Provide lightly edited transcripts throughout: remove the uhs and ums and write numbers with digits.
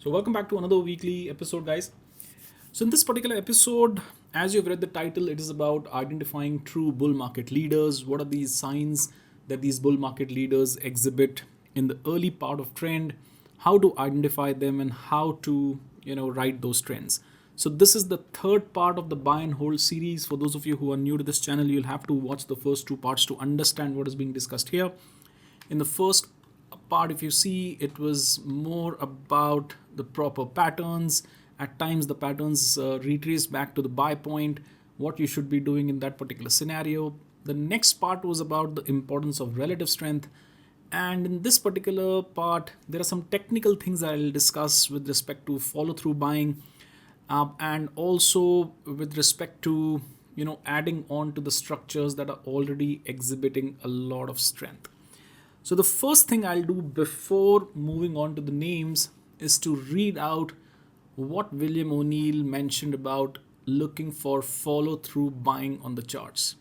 So, welcome back to another weekly episode, guys. So, in this particular episode, as you've read the title, it is about identifying true bull market leaders. What are these signs that these bull market leaders exhibit in the early part of trend? How to identify them and how to ride those trends. So, this is the third part of the buy and hold series. For those of you who are new to this channel, you'll have to watch the first two parts to understand what is being discussed here. In the first part, if you see, it was more about the proper patterns. At times the patterns retrace back to the buy point, what you should be doing in that particular scenario. The next part was about the importance of relative strength, and in this particular part there are some technical things I'll discuss with respect to follow through buying, and also with respect to adding on to the structures that are already exhibiting a lot of strength. So the first thing I'll do before moving on to the names is to read out what William O'Neill mentioned about looking for follow through buying on the charts.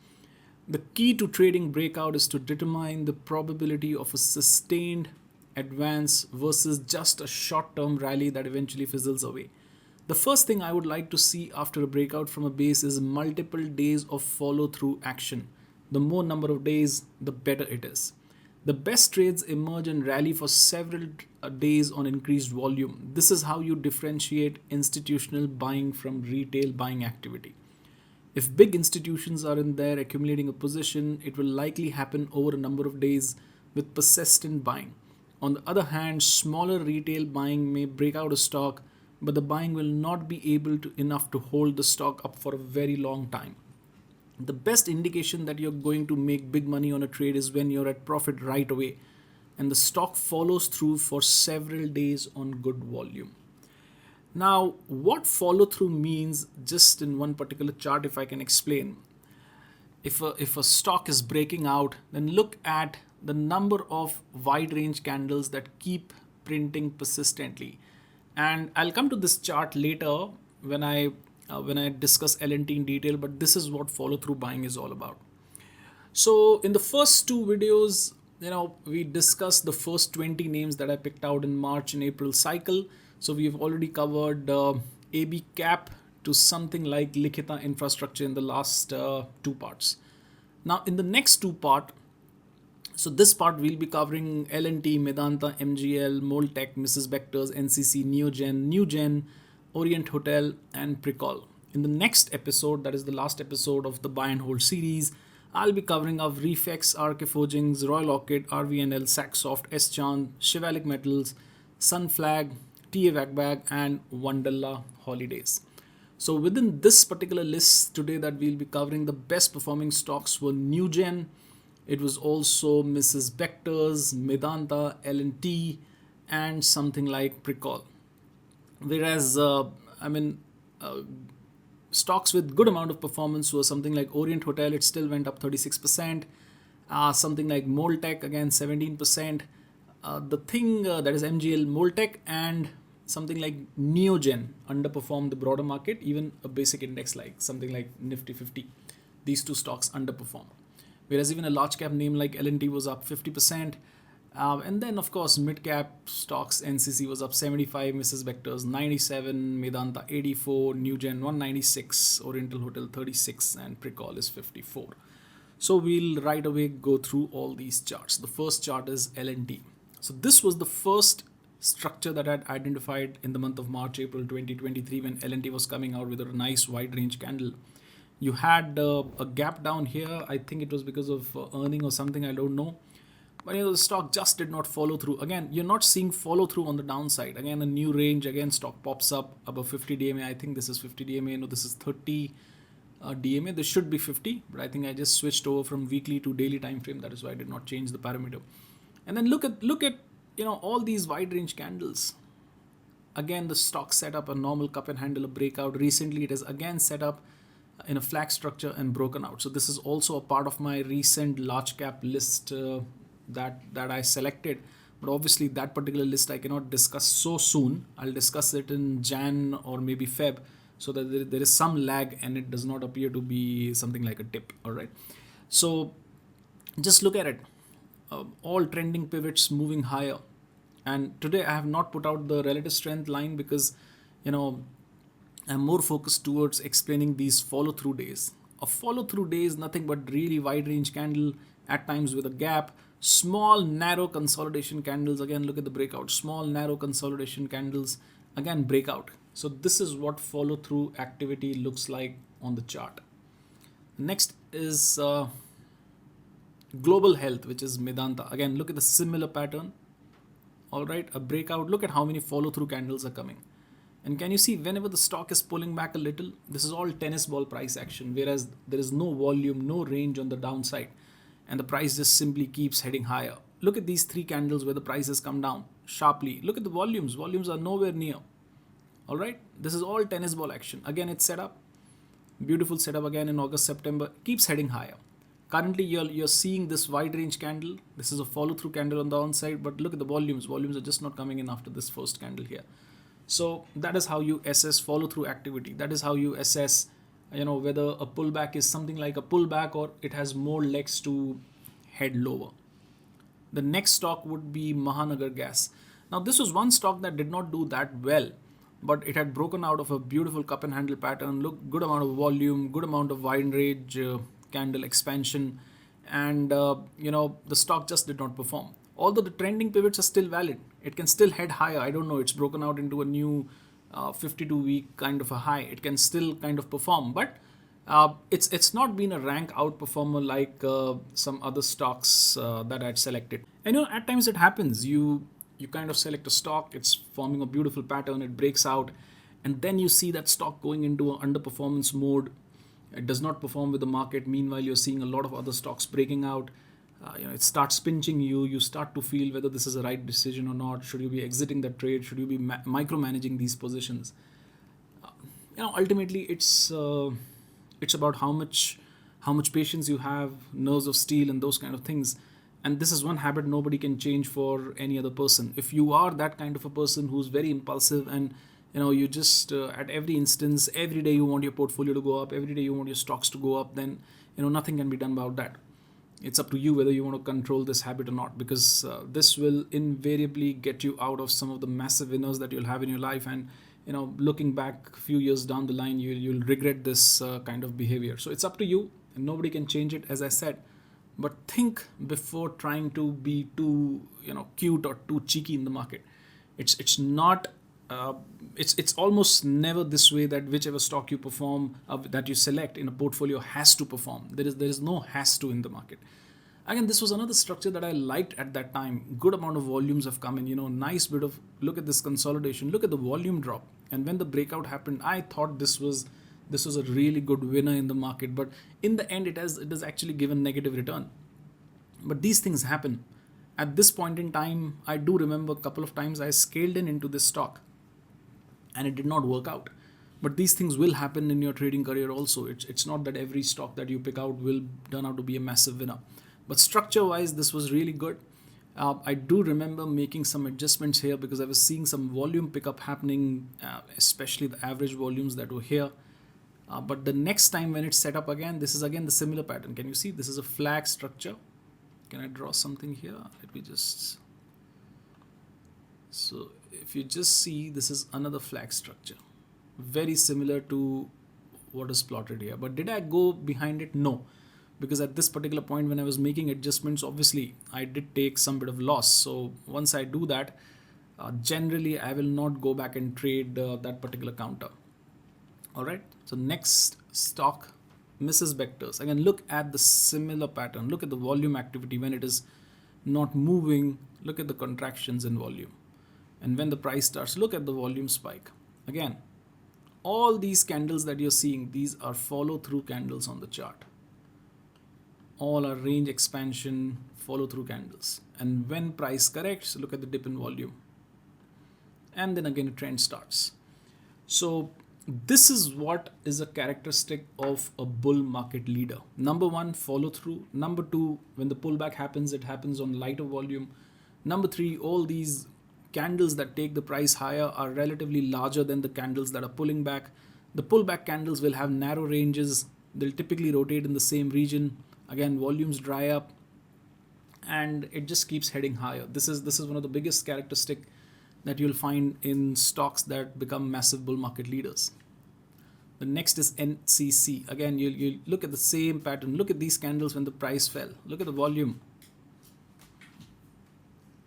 The key to trading breakout is to determine the probability of a sustained advance versus just a short term rally that eventually fizzles away. The first thing I would like to see after a breakout from a base is multiple days of follow through action. The more number of days, the better it is. The best trades emerge and rally for several days on increased volume. This is how you differentiate institutional buying from retail buying activity. If big institutions are in there accumulating a position, it will likely happen over a number of days with persistent buying. On the other hand, smaller retail buying may break out a stock, but the buying will not be able to enough to hold the stock up for a very long time. The best indication that you're going to make big money on a trade is when you're at profit right away and the stock follows through for several days on good volume. Now, what follow through means, just in one particular chart, if I can explain. If a stock is breaking out, then look at the number of wide range candles that keep printing persistently. And I'll come to this chart later when I discuss LNT in detail, but this is what follow through buying is all about. So in the first two videos, we discussed the first 20 names that I picked out in March and April cycle. So we've already covered AB Cap to something like Likhita Infrastructure in the last two parts. Now in the next two part, so this part we'll be covering LNT, Medanta, MGL, Moltech, Mrs. Bector's, NCC, Newgen, Orient Hotel, and Precol. In the next episode, that is the last episode of the buy and hold series, I'll be covering of Reflex, RK Forgings, Royal Orchid, RVNL, Saxoft, S-Chand, Shivalik Metals, Sunflag, TA Wagbag, and Wonderla Holidays. So within this particular list today that we'll be covering, the best performing stocks were Newgen. It was also Mrs. Bector's, Medanta, L&T, and something like Precol. Whereas, stocks with good amount of performance were something like Orient Hotel, it still went up 36%. Something like Moltech, again 17%. The thing that is MGL, Moltech, and something like Neogen underperformed the broader market, even a basic index like something like Nifty 50. These two stocks underperformed. Whereas even a large cap name like L&T was up 50%. And then, of course, mid-cap stocks, NCC was up 75, Mrs. Bector's 97, Medanta 84, Newgen 196, Oriental Hotel 36, and Precol is 54. So we'll right away go through all these charts. The first chart is L&T. So this was the first structure that I had identified in the month of March, April 2023 when L&T was coming out with a nice wide range candle. You had a gap down here. I think it was because of earning or something, I don't know. But the stock just did not follow through. Again, you're not seeing follow through on the downside. Again, a new range. Again, stock pops up above 50 DMA. I think this is 50 DMA. No, this is 30 DMA. This should be 50, but I think I just switched over from weekly to daily time frame. That is why I did not change the parameter. And then look at all these wide range candles. Again, the stock set up a normal cup and handle, a breakout. Recently, it has again set up in a flag structure and broken out. So this is also a part of my recent large cap list that I selected, but obviously that particular list I cannot discuss so soon. I'll discuss it in Jan or maybe Feb, so that there is some lag and it does not appear to be something like a dip. All right, so just look at it. All trending pivots moving higher. And today I have not put out the relative strength line because, you know, I'm more focused towards explaining these follow through days. A follow through day is nothing but really wide range candle, at times with a gap, small narrow consolidation candles. Again, look at the breakout, small narrow consolidation candles, again breakout. So this is what follow through activity looks like on the chart. Next is global health, which is Medanta. Again, look at the similar pattern. All right, a breakout. Look at how many follow through candles are coming. And can you see whenever the stock is pulling back a little, this is all tennis ball price action, whereas there is no volume, no range on the downside, and the price just simply keeps heading higher. Look at these three candles where the price has come down sharply. Look at the volumes. Volumes are nowhere near. All right, this is all tennis ball action. Again, it's set up. Beautiful setup again in August, September. Keeps heading higher. Currently, you're seeing this wide range candle. This is a follow through candle on the downside, but look at the volumes. Volumes are just not coming in after this first candle here. So that is how you assess follow through activity. That is how you assess, whether a pullback is something like a pullback or it has more legs to head lower. The next stock would be Mahanagar Gas. Now this was one stock that did not do that well, but it had broken out of a beautiful cup and handle pattern. Look, good amount of volume, good amount of wide range candle expansion, and the stock just did not perform. Although the trending pivots are still valid, it can still head higher. I don't know, it's broken out into a new 52-week kind of a high. It can still kind of perform, but it's not been a rank outperformer like some other stocks that I had selected. And at times it happens. You kind of select a stock, it's forming a beautiful pattern, it breaks out, and then you see that stock going into an underperformance mode. It does not perform with the market. Meanwhile, you're seeing a lot of other stocks breaking out. It starts pinching you. You start to feel whether this is a right decision or not. Should you be exiting the trade? Should you be micromanaging these positions? Ultimately, it's about how much patience you have, nerves of steel, and those kind of things. And this is one habit nobody can change for any other person. If you are that kind of a person who's very impulsive and you just at every instance, every day you want your portfolio to go up, every day you want your stocks to go up, then nothing can be done about that. It's up to you whether you want to control this habit or not, because this will invariably get you out of some of the massive winners that you'll have in your life. And looking back a few years down the line, you'll regret this kind of behavior. So it's up to you, and nobody can change it, as I said. But think before trying to be too cute or too cheeky in the market. It's not. It's almost never this way that whichever stock you perform that you select in a portfolio has to perform. There is no has to in the market. Again, this was another structure that I liked at that time. Good amount of volumes have come in. Nice bit of, look at this consolidation. Look at the volume drop. And when the breakout happened, I thought this was a really good winner in the market. But in the end, it has actually given negative return. But these things happen. At this point in time, I do remember a couple of times I scaled into this stock, and it did not work out. But these things will happen in your trading career also. It's not that every stock that you pick out will turn out to be a massive winner. But structure wise, this was really good. I do remember making some adjustments here because I was seeing some volume pickup happening, especially the average volumes that were here. But the next time when it's set up again, this is again the similar pattern. Can you see? This is a flag structure. Can I draw something here? Let me just... So if you just see, this is another flag structure, very similar to what is plotted here. But did I go behind it? No, because at this particular point when I was making adjustments, obviously I did take some bit of loss. So once I do that, generally I will not go back and trade that particular counter. All right, so next stock, Mrs. Vectors. Again, look at the similar pattern. Look at the volume activity when it is not moving. Look at the contractions in volume. And when the price starts, look at the volume spike. Again, all these candles that you're seeing, these are follow through candles on the chart. All are range expansion, follow through candles. And when price corrects, look at the dip in volume. And then again, a trend starts. So this is what is a characteristic of a bull market leader. Number one, follow through. Number two, when the pullback happens, it happens on lighter volume. Number three, all these candles that take the price higher are relatively larger than the candles that are pulling back. The pullback candles will have narrow ranges. They'll typically rotate in the same region. Again, volumes dry up, and it just keeps heading higher. This is one of the biggest characteristic that you'll find in stocks that become massive bull market leaders. The next is NCC. Again, you look at the same pattern. Look at these candles when the price fell. Look at the volume.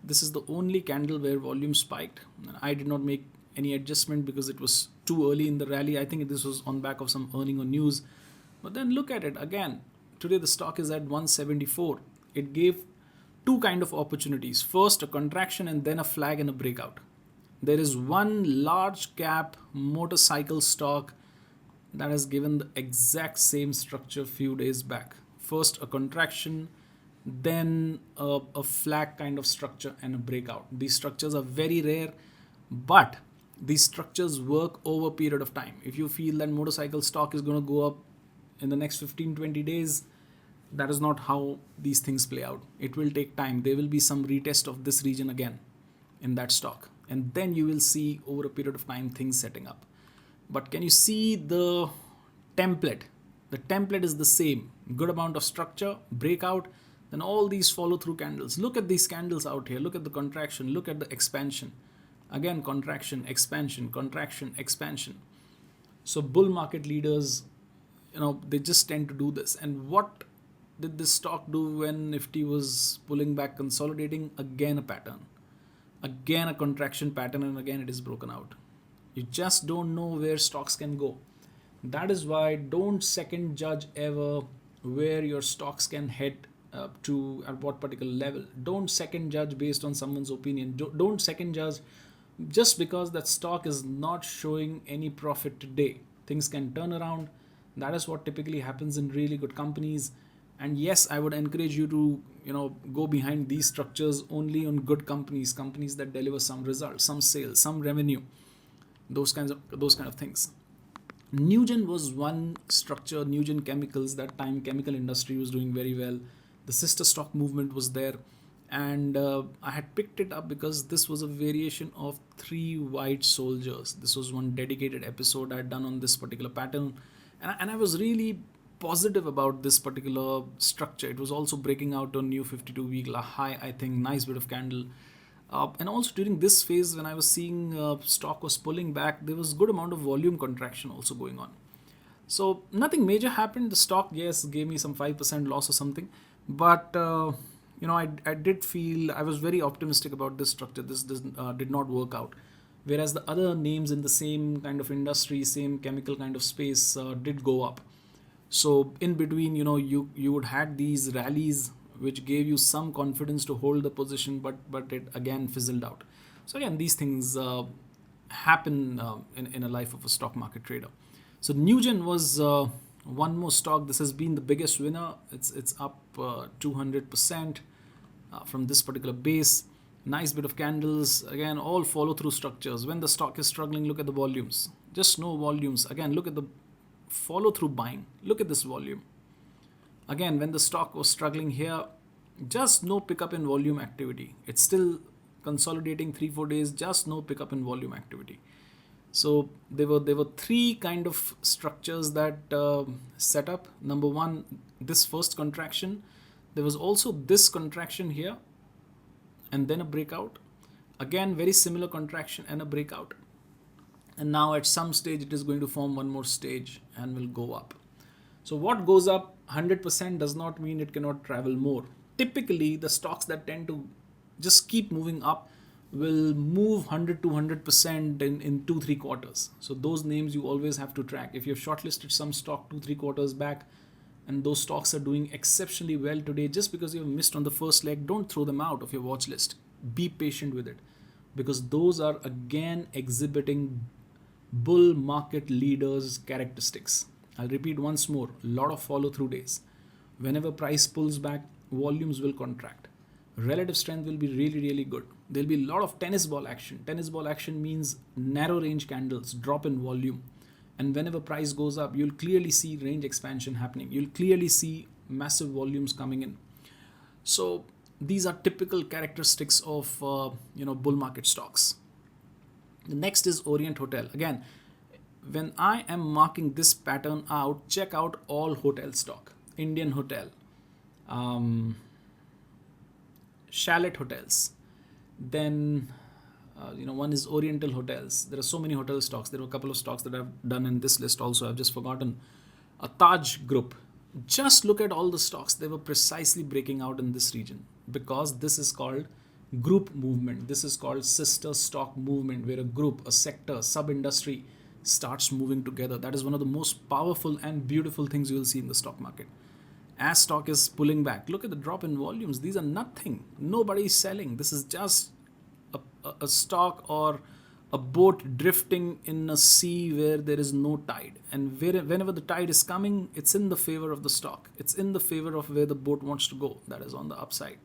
This is the only candle where volume spiked. I did not make any adjustment because it was too early in the rally. I think this was on back of some earning or news. But then look at it again. Today the stock is at 174. It gave two kind of opportunities. First a contraction and then a flag and a breakout. There is one large cap motorcycle stock that has given the exact same structure few days back. First a contraction, then a flag kind of structure and a breakout. These structures are very rare, but these structures work over a period of time. If you feel that motorcycle stock is going to go up in the next 15-20 days, that is not how these things play out. It will take time. There will be some retest of this region again in that stock, and then you will see over a period of time things setting up. But can you see the template? The template is the same. Good amount of structure, breakout, then all these follow through candles. Look at these candles out here. Look at the contraction. Look at the expansion. Again, contraction, expansion, contraction, expansion. So bull market leaders, they just tend to do this. And what did this stock do when Nifty was pulling back, consolidating? Again, a pattern. Again, a contraction pattern, and again, it is broken out. You just don't know where stocks can go. That is why don't second judge ever where your stocks can head to at what particular level. Don't second judge based on someone's opinion. Don't second judge just because that stock is not showing any profit today. Things can turn around. That is what typically happens in really good companies. And yes, I would encourage you to go behind these structures only on good companies that deliver some results, some sales, some revenue, those kind of things. Newgen was one structure. Newgen Chemicals, that time chemical industry was doing very well. The sister stock movement was there, and I had picked it up because this was a variation of 3 white soldiers. This was one dedicated episode I had done on this particular pattern, and I was really positive about this particular structure. It was also breaking out on new 52-week high, I think. Nice bit of candle. And also during this phase when I was seeing stock was pulling back, there was good amount of volume contraction also going on. So nothing major happened. The stock, yes, gave me some 5% loss or something. But, I did feel I was very optimistic about this structure. This did not work out. Whereas the other names in the same kind of industry, same chemical kind of space did go up. So in between, you would had these rallies which gave you some confidence to hold the position, but it again fizzled out. So again, these things happen in a life of a stock market trader. So Newgen was one more stock. This has been the biggest winner. It's up 200% from this particular base. Nice bit of candles. Again, all follow through structures. When the stock is struggling, look at the volumes. Just no volumes. Again, look at the follow through buying. Look at this volume. Again, when the stock was struggling here, just no pickup in volume activity. It's still consolidating 3-4 days, just no pickup in volume activity. So there were 3 kind of structures that set up. Number one, this first contraction. There was also this contraction here, and then a breakout. Again, very similar contraction and a breakout. And now at some stage it is going to form one more stage and will go up. So what goes up 100% does not mean it cannot travel more. Typically, the stocks that tend to just keep moving up will move 100-200% in 2-3 quarters. So those names you always have to track. If you've shortlisted some stock 2-3 quarters back and those stocks are doing exceptionally well today, just because you've missed on the first leg, don't throw them out of your watch list. Be patient with it, because those are again exhibiting bull market leaders' characteristics. I'll repeat once more, a lot of follow through days. Whenever price pulls back, volumes will contract. Relative strength will be really, really good. There'll be a lot of tennis ball action. Tennis ball action means narrow range candles, drop in volume. And whenever price goes up, you'll clearly see range expansion happening. You'll clearly see massive volumes coming in. So these are typical characteristics of bull market stocks. The next is Orient Hotel. Again, when I am marking this pattern out, check out all hotel stock. Indian Hotel, Chalet Hotels. Then one is Oriental Hotels. There are so many hotel stocks. There are a couple of stocks that I've done in this list also. I've just forgotten. A Taj Group. Just look at all the stocks. They were precisely breaking out in this region because this is called group movement. This is called sister stock movement, where a group, a sector, sub-industry starts moving together. That is one of the most powerful and beautiful things you will see in the stock market. As stock is pulling back, look at the drop in volumes. These are nothing. Nobody is selling. This is just a stock or a boat drifting in a sea where there is no tide. And whenever the tide is coming, it's in the favor of the stock. It's in the favor of where the boat wants to go. That is on the upside.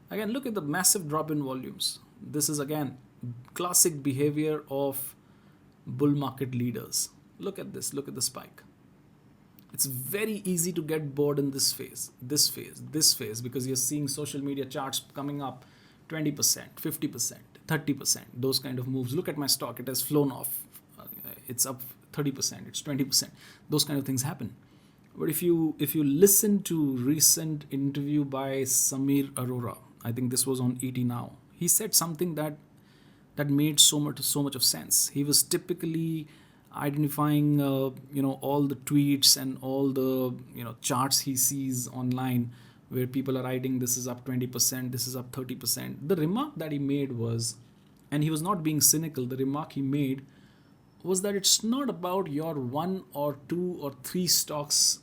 Again, look at the massive drop in volumes. This is again classic behavior of bull market leaders. Look at this. Look at the spike. It's very easy to get bored in this phase, because you're seeing social media charts coming up 20%, 50%, 30%, those kind of moves. Look at my stock. It has flown off. It's up 30%, it's 20%. Those kind of things happen. But if you listen to recent interview by Samir Arora, I think this was on ET Now, he said something that made so much of sense. He was typically identifying all the tweets and all the charts he sees online where people are writing this is up 20%, this is up 30%. The remark that he made was, and he was not being cynical, the remark he made was that it's not about your 1 or 2 or 3 stocks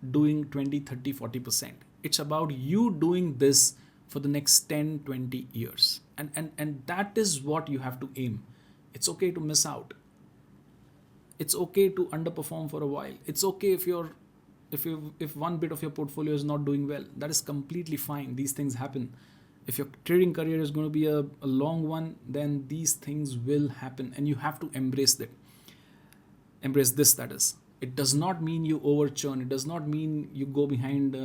doing 20, 30, 40%. It's about you doing this for the next 10, 20 years. And that is what you have to aim. It's okay to miss out. It's okay to underperform for a while. It's okay if one bit of your portfolio is not doing well. That is completely fine. These things happen. If your trading career is going to be a long one, then these things will happen and you have to embrace it. Embrace this, that is. It does not mean you overchurn. It does not mean you go behind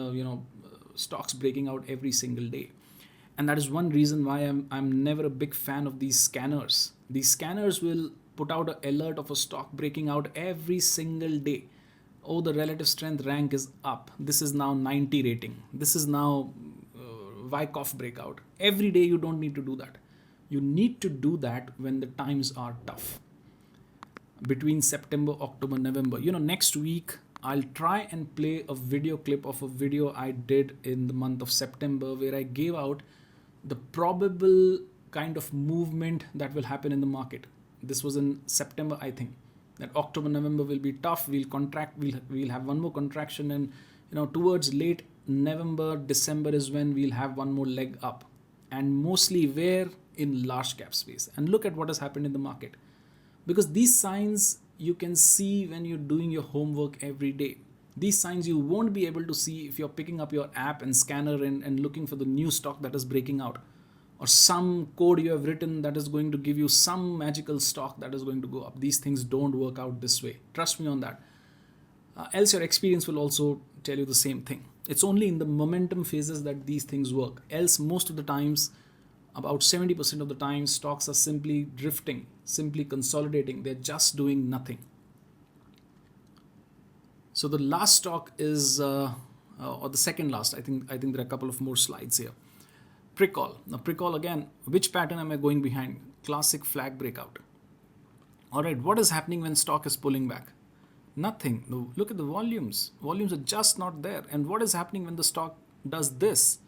stocks breaking out every single day. And that is one reason why I'm never a big fan of these scanners. These scanners will put out an alert of a stock breaking out every single day. Oh, the relative strength rank is up. This is now 90 rating. This is now Wyckoff breakout. Every day you don't need to do that. You need to do that when the times are tough. Between September, October, November. Next week, I'll try and play a video clip of a video I did in the month of September where I gave out the probable kind of movement that will happen in the market. This was in September, I think. That October, November will be tough. We'll contract. We'll have one more contraction, and towards late November, December is when we'll have one more leg up, and mostly where in large cap space. And look at what has happened in the market, because these signs you can see when you're doing your homework every day. These signs you won't be able to see if you're picking up your app and scanner and looking for the new stock that is breaking out, or some code you have written that is going to give you some magical stock that is going to go up. These things don't work out this way. Trust me on that. Else your experience will also tell you the same thing. It's only in the momentum phases that these things work. Else most of the times, about 70% of the time, stocks are simply drifting, simply consolidating. They're just doing nothing. So the last stock is, or the second last, I think there are a couple of more slides here. Precall. Now Precall again, which pattern am I going behind? Classic flag breakout. All right, what is happening when stock is pulling back? Nothing. Look at the volumes. Volumes are just not there. And what is happening when the stock does this?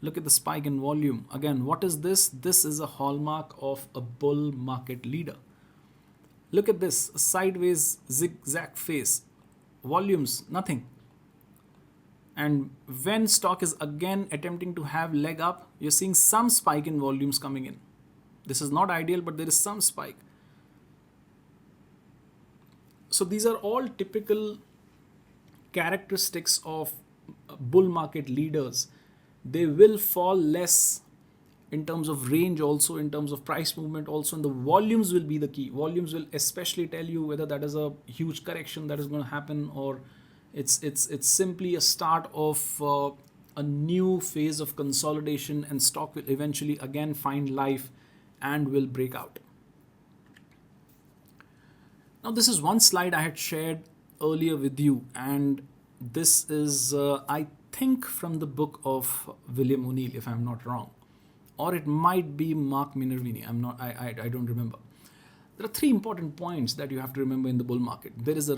Look at the spike in volume. Again, what is this? This is a hallmark of a bull market leader. Look at this, a sideways zigzag phase. Volumes, nothing. And when stock is again attempting to have leg up, you're seeing some spike in volumes coming in. This is not ideal, but there is some spike. So these are all typical characteristics of bull market leaders. They will fall less in terms of range, also in terms of price movement, also, and the volumes will be the key. Volumes will especially tell you whether that is a huge correction that is going to happen, or it's simply a start of a new phase of consolidation, and stock will eventually again find life and will break out. Now this is one slide I had shared earlier with you, and this is I think from the book of William O'Neill, if I'm not wrong. or it might be Mark Minervini. I don't remember. There are three important points that you have to remember in the bull market. There is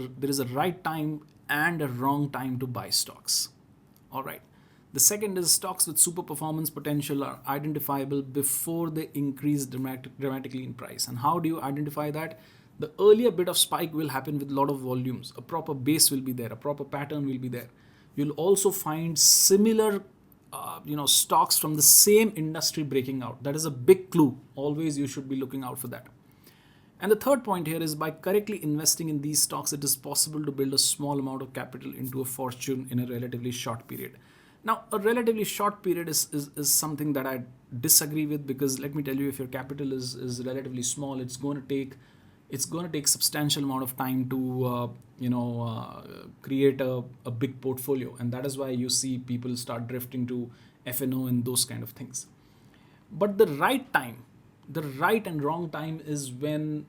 a right time and a wrong time to buy stocks. All right. The second is stocks with super performance potential are identifiable before they increase dramatically in price. And how do you identify that? The earlier bit of spike will happen with a lot of volumes. A proper base will be there. A proper pattern will be there. You'll also find similar stocks from the same industry breaking out. That is a big clue. Always you should be looking out for that. And the third point here is by correctly investing in these stocks, it is possible to build a small amount of capital into a fortune in a relatively short period. Now, a relatively short period is something that I disagree with, because let me tell you, if your capital is relatively small, it's going to take substantial amount of time to create a big portfolio, and that is why you see people start drifting to FNO and those kind of things. But the right and wrong time is when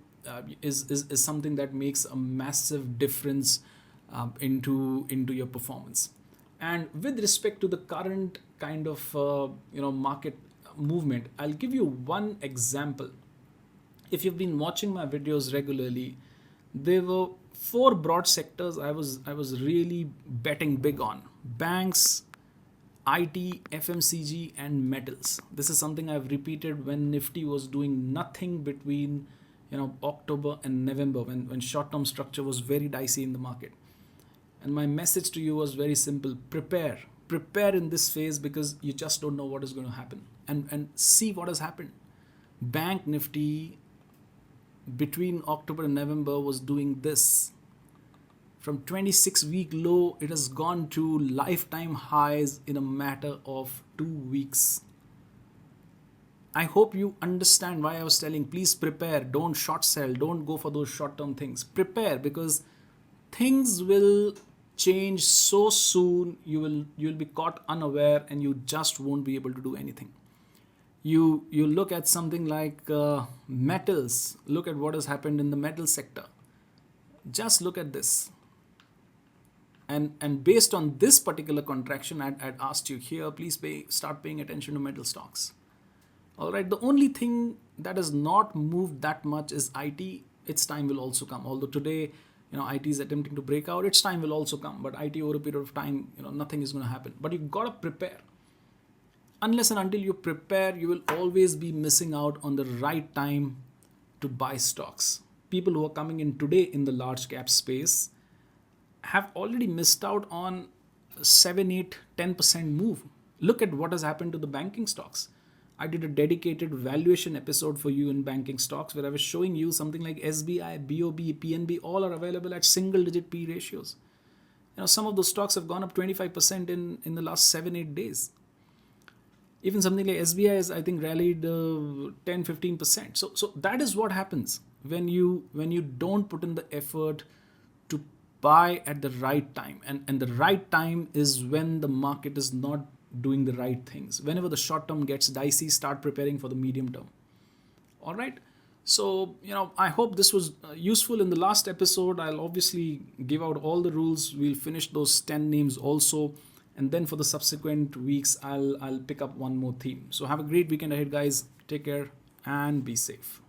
is something that makes a massive difference into your performance. And with respect to the current kind of market movement, I'll give you one example. If you've been watching my videos regularly, there were four broad sectors I was really betting big on: banks, IT, FMCG, and metals. This is something I've repeated when Nifty was doing nothing between October and November, when short-term structure was very dicey in the market. And my message to you was very simple: prepare in this phase, because you just don't know what is going to happen. And see what has happened. Bank Nifty between October and November was doing this. From 26-week low, it has gone to lifetime highs in a matter of 2 weeks. I hope you understand why I was telling, please prepare, don't short sell, don't go for those short-term things. Prepare, because things will change so soon, you'll be caught unaware and you just won't be able to do anything. You look at something like metals, look at what has happened in the metal sector. Just look at this. And based on this particular contraction, I'd asked you here, please start paying attention to metal stocks. All right, the only thing that has not moved that much is IT. Its time will also come. Although today, IT is attempting to break out, its time will also come. But IT over a period of time, nothing is going to happen. But you've got to prepare. Unless and until you prepare, you will always be missing out on the right time to buy stocks. People who are coming in today in the large cap space have already missed out on 7, 8, 10% move. Look at what has happened to the banking stocks. I did a dedicated valuation episode for you in banking stocks, where I was showing you something like SBI, BOB, PNB, all are available at single digit P ratios. Some of those stocks have gone up 25% in the last 7, 8 days. Even something like SBI has, I think, rallied 10-15%. So that is what happens when you don't put in the effort to buy at the right time. And the right time is when the market is not doing the right things. Whenever the short term gets dicey, start preparing for the medium term. All right. So, I hope this was useful. In the last episode, I'll obviously give out all the rules. We'll finish those 10 names also. And then for the subsequent weeks, I'll pick up one more theme. So have a great weekend ahead, guys. Take care and be safe.